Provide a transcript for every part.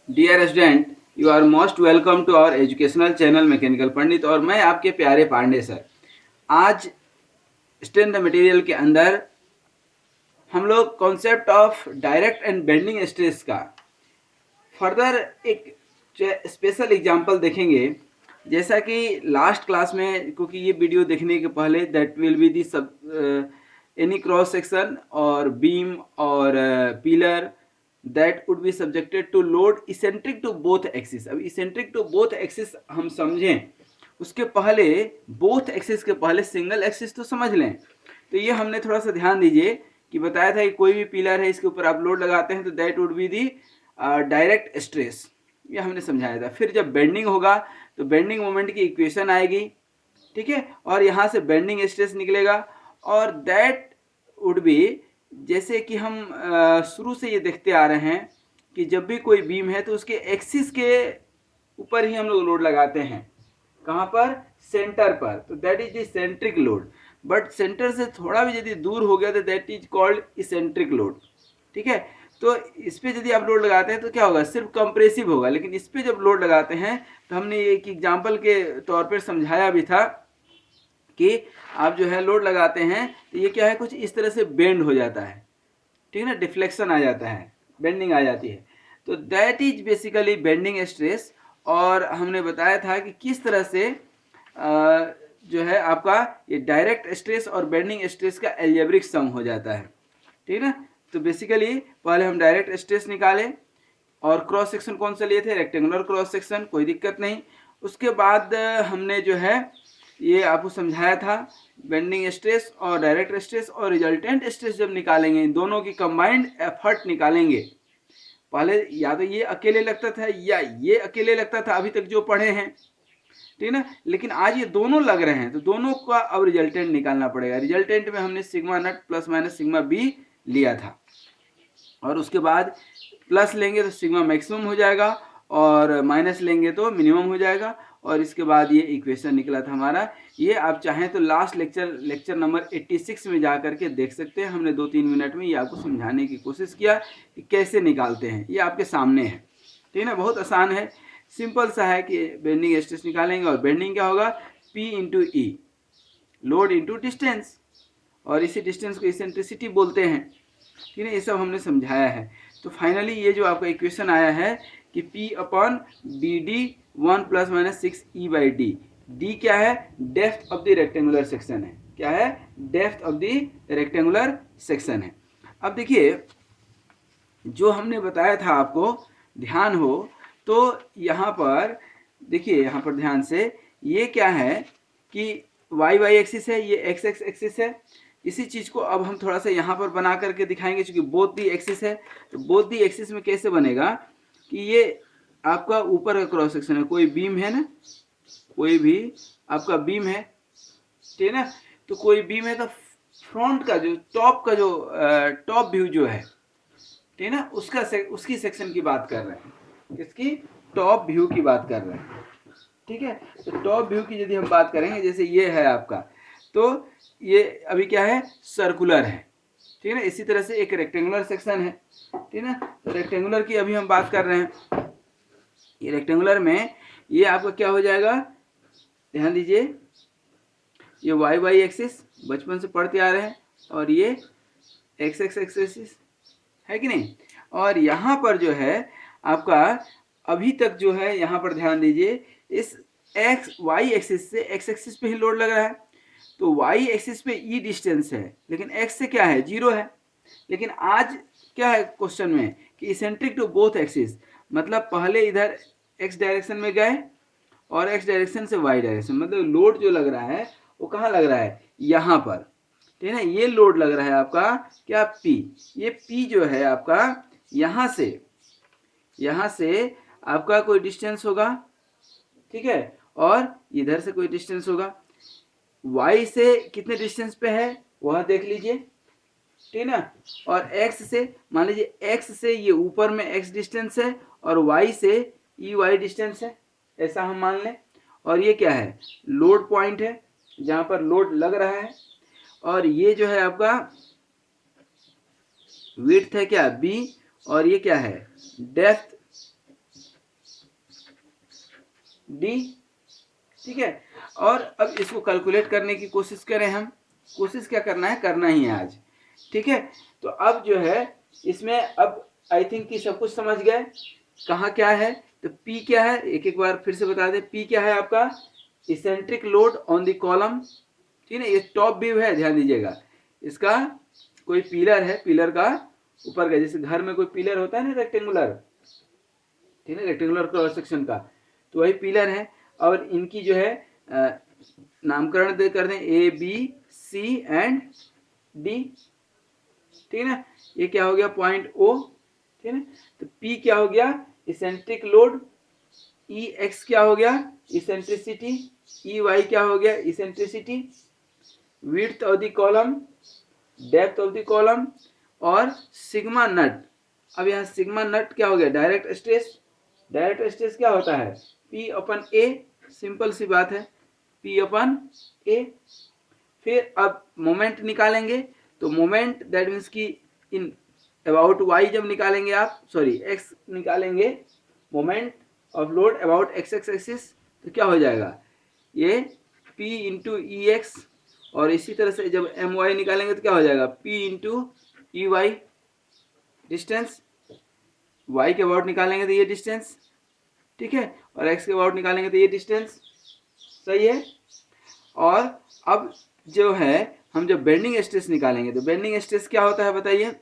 Dear student, you are most welcome to our educational channel mechanical Pandit. और मैं आपके प्यारे पांडे सर। आज स्ट्रेंथ मटेरियल के अंदर हम लोग concept of direct and bending stress का फर्दर एक स्पेशल एग्जांपल देखेंगे। जैसा कि लास्ट क्लास में, क्योंकि ये वीडियो देखने के पहले दैट विल बी दी सब एनी क्रॉस सेक्शन और बीम और pillar that would be subjected to load eccentric to both axis. अब इसेंट्रिक टू बोथ एक्सिस हम समझें, उसके पहले बोथ एक्सिस के पहले सिंगल एक्सिस तो समझ लें। तो ये हमने थोड़ा सा ध्यान दीजिए कि बताया था कि कोई भी पिलर है, इसके ऊपर आप लोड लगाते हैं तो that would be the direct stress, ये हमने समझाया था। फिर जब बेंडिंग होगा तो बेंडिंग मोमेंट की इक्वेशन आएगी, ठीक है, और यहाँ से बेंडिंग स्ट्रेस निकलेगा। और दैट वुड बी, जैसे कि हम शुरू से ये देखते आ रहे हैं कि जब भी कोई बीम है तो उसके एक्सिस के ऊपर ही हम लोग लोड लगाते हैं। कहाँ पर? सेंटर पर। तो that is the centric load. But centre से थोड़ा भी यदि दूर हो गया तो that is called eccentric load, ठीक है। तो इस पर यदि आप लोड लगाते हैं तो क्या होगा? सिर्फ कंप्रेसिव होगा। लेकिन इस पर जब लोड लगाते हैं तो हमने एक एग्जाम्पल के तौर पर समझाया भी था कि आप जो है लोड लगाते हैं तो ये क्या है, कुछ इस तरह से बेंड हो जाता है, ठीक है ना, डिफ्लेक्शन आ जाता है, बेंडिंग आ जाती है। तो that is basically bending stress. और हमने बताया था कि किस तरह से जो है आपका ये डायरेक्ट स्ट्रेस और बेंडिंग स्ट्रेस का एल्जेब्रिक सम हो जाता है, ठीक है ना। तो बेसिकली पहले हम डायरेक्ट स्ट्रेस निकाले और क्रॉस सेक्शन कौन सा लिए थे? रेक्टेंगुलर क्रॉस सेक्शन, कोई दिक्कत नहीं। उसके बाद हमने जो है ये आपको समझाया था बेंडिंग स्ट्रेस और डायरेक्ट स्ट्रेस और रिजल्टेंट स्ट्रेस जब निकालेंगे, इन दोनों की कंबाइंड एफर्ट निकालेंगे। पहले या तो ये अकेले लगता था या ये अकेले लगता था, अभी तक जो पढ़े हैं, ठीक है ना। लेकिन आज ये दोनों लग रहे हैं तो दोनों का अब रिजल्टेंट निकालना पड़ेगा। रिजल्टेंट में हमने sigma naught plus minus sigma B लिया था, और उसके बाद प्लस लेंगे तो सिग्मा मैक्सिमम हो जाएगा और माइनस लेंगे तो मिनिमम हो जाएगा। और इसके बाद ये इक्वेशन निकला था हमारा। ये आप चाहें तो लास्ट लेक्चर नंबर 86 में जा करके देख सकते हैं। हमने 2-3 मिनट में ये आपको समझाने की कोशिश किया कि कैसे निकालते हैं। ये आपके सामने है, ठीक है ना, बहुत आसान है, सिंपल सा है कि बेंडिंग स्ट्रेस निकालेंगे और बेंडिंग क्या होगा? P इंटू ई, लोड इंटू डिस्टेंस, और इसी डिस्टेंस को इसेंट्रिसिटी बोलते हैं, ठीक है। ये सब हमने समझाया है। तो फाइनली ये जो आपका इक्वेशन आया है कि P upon B D 1 plus minus 6 E by D. D क्या है? Depth of the rectangular section है। क्या है? Depth of the rectangular section है। अब देखिए, जो हमने बताया था आपको, ध्यान हो तो यहाँ पर देखिए, यहाँ पर ध्यान से, ये क्या है कि वाई वाई एक्सिस है, ये एक्स एक्स एक्सिस है। इसी चीज़ को अब हम थोड़ा सा यहाँ पर बना करके दिखाएंगे, क्योंकि बोथ दी एक्सिस है। तो बोथ दी एक्सिस में कैसे बनेगा कि ये आपका ऊपर का क्रॉस सेक्शन है, कोई बीम है ना, कोई भी आपका बीम है, ठीक है ना। तो कोई बीम है तो फ्रंट का जो टॉप व्यू जो है, ठीक है ना, उसकी सेक्शन की बात कर रहे हैं। किसकी? टॉप व्यू की बात कर रहे हैं, ठीक है। तो टॉप व्यू की यदि हम बात करेंगे, जैसे ये है आपका, तो ये अभी क्या है? सर्कुलर है, ठीक है ना। इसी तरह से एक रेक्टेंगुलर सेक्शन है, ठीक है ना। तो रेक्टेंगुलर की अभी हम बात कर रहे हैं। ये रेक्टेंगुलर में ये आपका क्या हो जाएगा? ध्यान दीजिए, ये वाई वाई एक्सिस बचपन से पढ़ते आ रहे हैं, और ये एक्स एक्स एक्सिस है कि नहीं। और यहाँ पर जो है आपका अभी तक जो है, यहाँ पर ध्यान दीजिए, इस एक्स वाई एक्सिस से एक्स एक्सिस पे ही लोड लग रहा है। तो वाई एक्सिस पे ई डिस्टेंस है, लेकिन एक्स से क्या है? 0 है। लेकिन आज क्या है क्वेश्चन में कि इसेंट्रिक टू बोथ एक्सिस, मतलब पहले इधर एक्स डायरेक्शन में गए और एक्स डायरेक्शन से वाई डायरेक्शन, मतलब लोड जो लग रहा है वो कहाँ लग रहा है? यहाँ पर, ठीक है ना। ये लोड लग रहा है आपका क्या? पी। ये पी जो है आपका यहाँ से आपका कोई डिस्टेंस होगा, ठीक है, और इधर से कोई डिस्टेंस होगा। y से कितने डिस्टेंस पे है वह देख लीजिए, ठीक है ना। और x से, मान लीजिए x से ये ऊपर में x डिस्टेंस है और y से ई वाई डिस्टेंस है, ऐसा हम मान लें। और ये क्या है? लोड पॉइंट है जहाँ पर लोड लग रहा है। और ये जो है आपका विड्थ है क्या? b, और ये क्या है? Depth D. ठीक है, और अब इसको कैलकुलेट करने की कोशिश करें हम। कोशिश क्या करना है, करना ही है आज। ठीक है, तो अब जो है इसमें अब आई थिंक कि सब कुछ समझ गए कहाँ क्या है। तो पी क्या है, एक एक बार फिर से बता दें। पी क्या है आपका, eccentric load on the column. ठीक है, ये टॉप व्यू है, ध्यान दीजिएगा। इसका कोई पिलर है, पिलर का ऊपर का, जैसे घर में कोई पिलर होता है ना रेक्टेंगुलर, ठीक है, रेक्टेंगुलर क्रॉस सेक्शन का, तो वही पिलर है। और इनकी जो है नामकरण दे कर दें A B C and D. ठीक है ना, ये क्या हो गया, पॉइंट ओ। ठीक है ना, तो पी क्या हो गया, इसेंट्रिक लोड। ई एक्स क्या हो गया, इसेंट्रिसिटी। ई वाई क्या हो गया, eccentricity. Width of the column, depth of the column, और सिग्मा नट। अब यहाँ सिग्मा नट क्या हो गया, डायरेक्ट स्ट्रेस। डायरेक्ट स्ट्रेस क्या होता है, पी अपन ए, सिंपल सी बात है, पी अपन ए। फिर अब मोमेंट निकालेंगे, तो मोमेंट दैट मीन्स कि इन अबाउट वाई जब निकालेंगे आप, सॉरी एक्स निकालेंगे, moment of load about x x axis, तो क्या हो जाएगा, ये पी इंटू ई एक्स। और इसी तरह से जब एम वाई निकालेंगे तो क्या हो जाएगा, P into E Y, distance. Y के अबाउट निकालेंगे तो ये डिस्टेंस, ठीक है, और एक्स के अबाउट निकालेंगे तो ये डिस्टेंस। सही है। और अब जो है हम जब बेंडिंग स्ट्रेस निकालेंगे, तो बेंडिंग स्ट्रेस क्या होता है बताइए,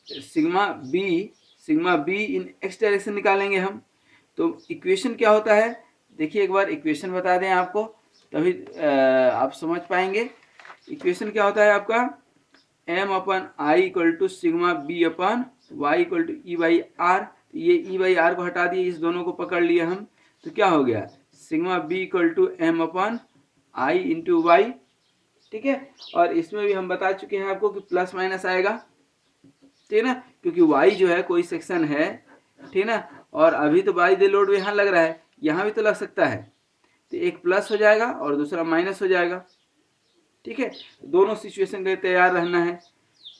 sigma be in x direction निकालेंगे हम। तो इक्वेशन क्या होता है, देखिए एक बार इक्वेशन बता दें आपको, तभी आप समझ पाएंगे। इक्वेशन क्या होता है आपका, M upon I equal to sigma B upon Y equal to E by R. ये ई बाई आर को हटा दिए, इस दोनों को पकड़ लिए हम, तो क्या हो गया, sigma B equal to M upon I into Y. ठीक है, और इसमें भी हम बता चुके हैं आपको कि प्लस माइनस आएगा, ठीक है ना, क्योंकि वाई जो है कोई सेक्शन है, ठीक है ना, और अभी तो वाई दे लोड यहाँ लग रहा है, यहाँ भी तो लग सकता है, तो एक प्लस हो जाएगा और दूसरा माइनस हो जाएगा। ठीक है, दोनों सिचुएशन के लिए तैयार रहना है।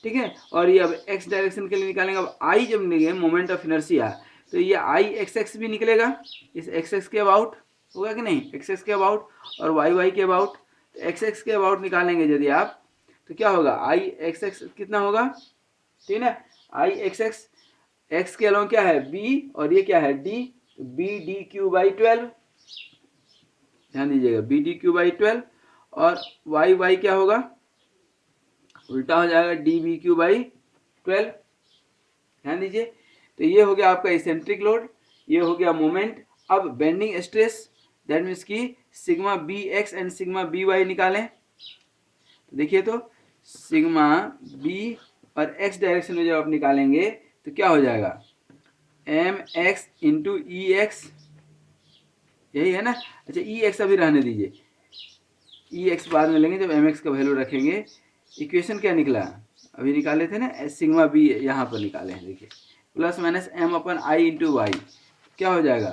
ठीक है, और ये अब एक्स डायरेक्शन के लिए निकालेंगे। अब आई जब निकलेगा मोमेंट ऑफ इनर्शिया, तो ये आई एक्स एक्स भी निकलेगा, इस एक्स एक्स के अबाउट होगा कि नहीं, एक्स एक्स के अबाउट, और वाई वाई के अबाउट। तो एक्स एक्स के अबाउट निकालेंगे यदि आप, तो क्या होगा, आई एक्स एक्स कितना होगा, ठीक है ना, आई एक्स एक्स, एक्स के अलावा क्या है बी, और ये क्या है डी, तो बी डी क्यू बाई 12, ध्यान दीजिएगा, बी डी क्यू बाई 12। और वाई वाई क्या होगा, उल्टा हो जाएगा, डी बी क्यू बाई 12, ध्यान दीजिए। तो ये हो गया आपका इसेंट्रिक लोड, ये हो गया मोमेंट। अब बेंडिंग स्ट्रेस, दैट मीन्स की sigma B X and sigma B Y निकालें। तो देखिए, तो सिग्मा बी और एक्स डायरेक्शन में जब आप निकालेंगे तो क्या हो जाएगा, M X into E X, यही है ना। अच्छा, ई एक्स अभी रहने दीजिए, ई एक्स बाद में लेंगे जब एम एक्स का वैल्यू रखेंगे। इक्वेशन क्या निकला, अभी निकाले थे ना, सिग्मा बी यहाँ पर निकाले हैं, देखिए, plus minus M upon I into Y, क्या हो जाएगा,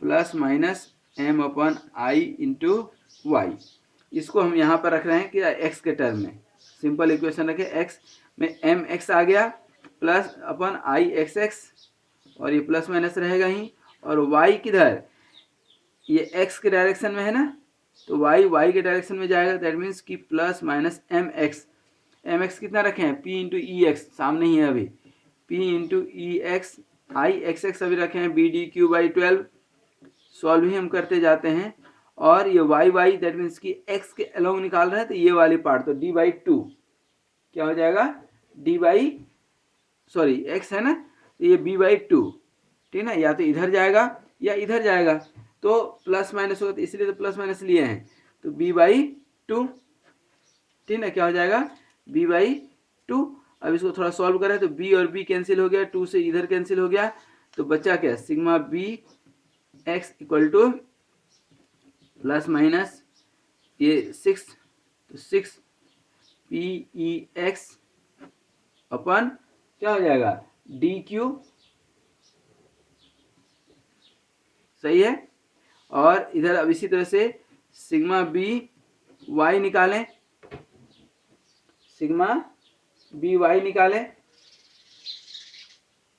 plus minus M upon I into Y. इसको हम यहाँ पर रख रहे हैं कि एक्स के टर्म में, सिंपल इक्वेशन रखें, एक्स में एम एक्स आ गया, प्लस अपन आई एक्स एक्स, और ये प्लस माइनस रहेगा ही, और वाई किधर, ये एक्स के डायरेक्शन में है ना, तो वाई वाई के डायरेक्शन में जाएगा, दैट मीन्स कि plus minus M X. M X कितना रखे हैं, पी इंटू ई एक्स, सामने ही है अभी, P into E X, I X X अभी रखे हैं B D Q by 12, solve ही हम करते जाते हैं। और ये वाई वाई दैट मीन्स कि एक्स के अलोंग निकाल रहे हैं, तो ये वाली पार्ट, तो डी बाई 2 क्या हो जाएगा, डी बाई, सॉरी एक्स है ना, तो ये बी बाई 2, ठीक है ना, या तो इधर जाएगा या इधर जाएगा, तो प्लस माइनस होगा, तो इसलिए तो प्लस माइनस लिए हैं, तो बी बाई 2, ठीक है ना, क्या हो जाएगा, बी बाई 2। अब इसको थोड़ा सॉल्व करें तो बी और बी कैंसिल हो गया, 2 से इधर कैंसिल हो गया, तो बचा क्या, sigma B X equal to plus minus ये 6, तो 6 पी ई एक्स अपन क्या हो जाएगा, डी क्यू। सही है। और इधर अब इसी तरह से सिग्मा बी वाई निकालें, सिग्मा बी वाई निकालें,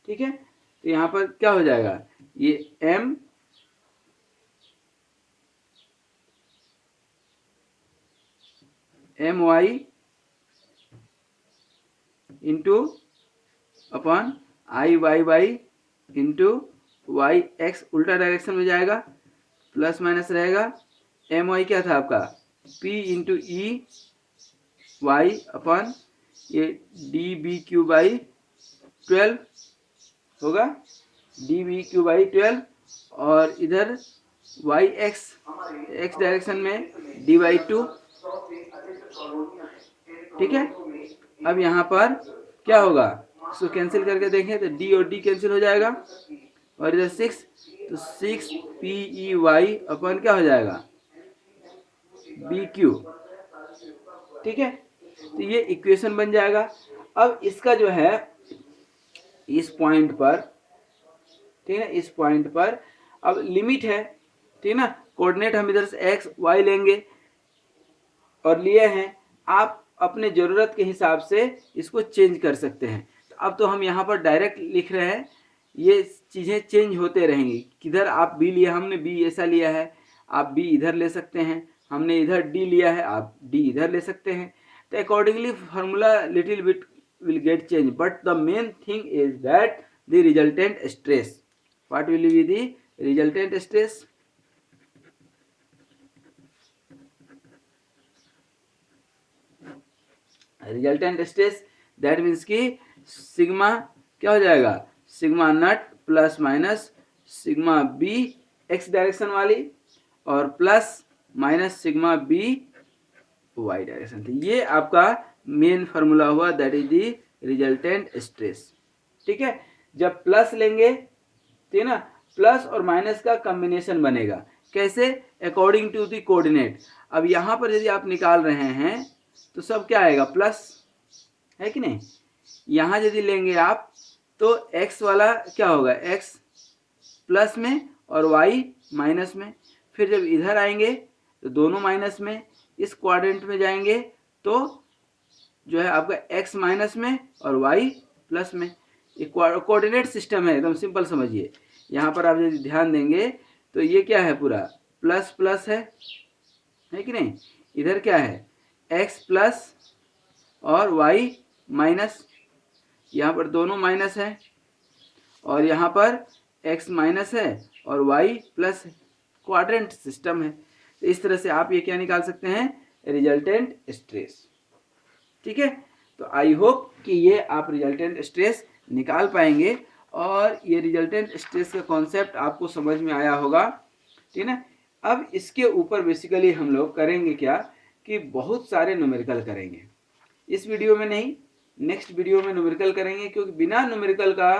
ठीक है, तो यहाँ पर क्या हो जाएगा, ये M M Y into upon I Y Y into Y X, उल्टा डायरेक्शन में जाएगा, प्लस माइनस रहेगा। एम वाई क्या था आपका, P into E Y upon ये डी बी क्यू बाई 12 होगा, डी बी क्यू बाई 12, और इधर वाई एक्स, एक्स डायरेक्शन में डी बाई 2। ठीक है, अब यहाँ पर क्या होगा, इसको कैंसिल करके देखें तो डी और डी कैंसिल हो जाएगा, और इधर 6, तो 6 पी ई वाई अपन क्या हो जाएगा, बी क्यू। ठीक है, तो ये इक्वेशन बन जाएगा। अब इसका जो है इस पॉइंट पर, ठीक है, इस पॉइंट पर अब लिमिट है, ठीक है ना, कोऑर्डिनेट हम इधर से एक्स वाई लेंगे और लिए हैं, आप अपने ज़रूरत के हिसाब से इसको चेंज कर सकते हैं। तो अब तो हम यहाँ पर डायरेक्ट लिख रहे हैं, ये चीज़ें चेंज होते रहेंगी। किधर आप बी लिया, हमने बी ऐसा लिया है, आप बी इधर ले सकते हैं, हमने इधर डी लिया है, आप डी इधर ले सकते हैं। तो accordingly formula little bit will get changed, but the main thing is that the resultant stress, what will be the resultant stress, resultant stress that means कि सिग्मा क्या हो जाएगा, sigma naught plus minus sigma B X direction वाली और plus minus sigma B Y direction थी। ये आपका main formula हुआ, that is the resultant stress. ठीक है, जब प्लस लेंगे, ठीक है ना, प्लस और माइनस का कॉम्बिनेशन बनेगा, कैसे, अकॉर्डिंग टू दी कोऑर्डिनेट। अब यहाँ पर यदि आप निकाल रहे हैं तो सब क्या आएगा, प्लस, है कि नहीं। यहाँ यदि लेंगे आप तो एक्स वाला क्या होगा, एक्स प्लस में और वाई माइनस में। फिर जब इधर आएंगे तो दोनों माइनस में, इस क्वाड्रेंट में जाएंगे तो जो है आपका एक्स माइनस में और वाई प्लस में। ये कोऑर्डिनेट सिस्टम है, एकदम सिंपल समझिए। यहाँ पर आप यदि ध्यान देंगे तो ये क्या है, पूरा प्लस प्लस है कि नहीं। इधर क्या है, एक्स प्लस और वाई माइनस, यहाँ पर दोनों माइनस है, और यहाँ पर एक्स माइनस है और वाई प्लस है, क्वाड्रेंट सिस्टम है। तो इस तरह से आप ये क्या निकाल सकते हैं, रिजल्टेंट स्ट्रेस। ठीक है, तो आई होप कि ये आप रिजल्टेंट स्ट्रेस निकाल पाएंगे और ये रिजल्टेंट स्ट्रेस का कॉन्सेप्ट आपको समझ में आया होगा। ठीक है ना, अब इसके ऊपर बेसिकली हम लोग करेंगे क्या कि बहुत सारे न्यूमेरिकल करेंगे। इस वीडियो में नहीं, नेक्स्ट वीडियो में न्यूमेरिकल करेंगे, क्योंकि बिना न्यूमेरिकल का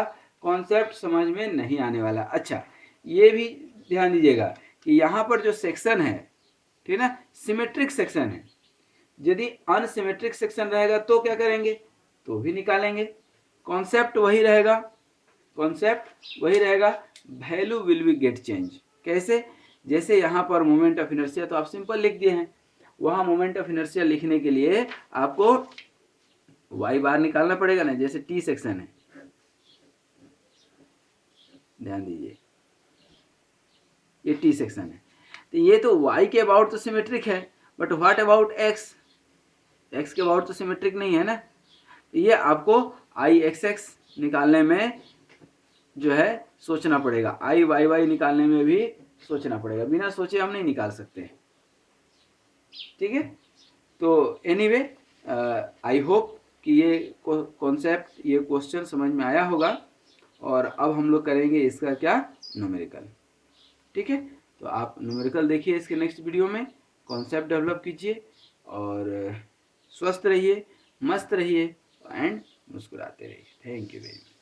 कॉन्सेप्ट समझ में नहीं आने वाला। अच्छा, ये भी ध्यान दीजिएगा कि यहाँ पर जो सेक्शन है, ठीक है ना, सिमेट्रिक सेक्शन है। यदि अनसिमेट्रिक सेक्शन रहेगा तो क्या करेंगे, तो भी निकालेंगे। कॉन्सेप्ट वही रहेगा, कॉन्सेप्ट वही रहेगा, value will be get change. कैसे, जैसे यहाँ पर मोमेंट ऑफ इनर्शिया तो आप सिंपल लिख दिए हैं, वहाँ मोमेंट ऑफ इनर्शिया लिखने के लिए आपको वाई बार निकालना पड़ेगा ना। जैसे टी सेक्शन है, ध्यान दीजिए, ये टी सेक्शन है, तो ये तो वाई के अबाउट तो सिमेट्रिक है, but what about x, x के अबाउट तो सिमेट्रिक नहीं है ना। तो ये आपको आई एक्स एक्स निकालने में जो है सोचना पड़ेगा, आई वाई वाई निकालने में भी सोचना पड़ेगा, बिना सोचे हम नहीं निकाल सकते। ठीक है, तो एनीवे आई होप कि ये कॉन्सेप्ट, ये क्वेश्चन समझ में आया होगा। और अब हम लोग करेंगे इसका क्या, न्यूमेरिकल। ठीक है, तो आप न्यूमेरिकल देखिए इसके नेक्स्ट वीडियो में, कॉन्सेप्ट डेवलप कीजिए और स्वस्थ रहिए, मस्त रहिए एंड मुस्कुराते रहिए। Thank you very much.